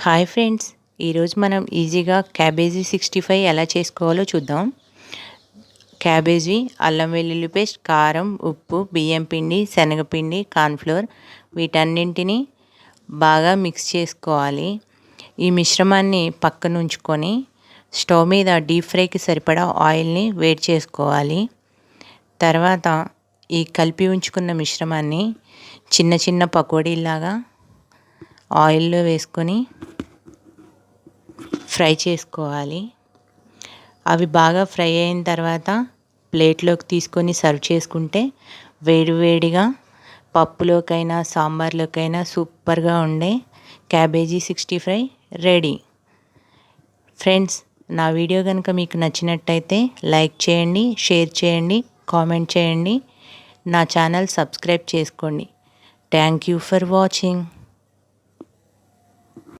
Hi friends, ఈరోజు మనం ఈజీగా క్యాబేజీ 65 ఎలా చేసుకోవాలో చూద్దాం. క్యాబేజీ, అల్లం వెల్లుల్లి పేస్ట్, కారం, ఉప్పు, బియ్యం పిండి, శనగపిండి, కార్న్ఫ్లోర్ వీటన్నింటినీ బాగా మిక్స్ చేసుకోవాలి. ఈ మిశ్రమాన్ని పక్కన ఉంచుకొని స్టవ్ మీద డీప్ ఫ్రైకి సరిపడా ఆయిల్ని వేడి చేసుకోవాలి. తర్వాత ఈ కలిపి ఉంచుకున్న మిశ్రమాన్ని చిన్న చిన్న పకోడీలాగా ఆయిల్లో వేసుకొని ఫ్రై చేసుకోవాలి. అవి బాగా ఫ్రై అయిన తర్వాత ప్లేట్లోకి తీసుకొని సర్వ్ చేసుకుంటే వేడివేడిగా పప్పులోకైనా సాంబార్లోకైనా సూపర్గా ఉండే క్యాబేజీ 65 రెడీ. ఫ్రెండ్స్, నా వీడియో కనుక మీకు నచ్చినట్టయితే లైక్ చేయండి, షేర్ చేయండి, కామెంట్ చేయండి. నా ఛానల్ సబ్స్క్రైబ్ చేసుకోండి. Thank you for watching.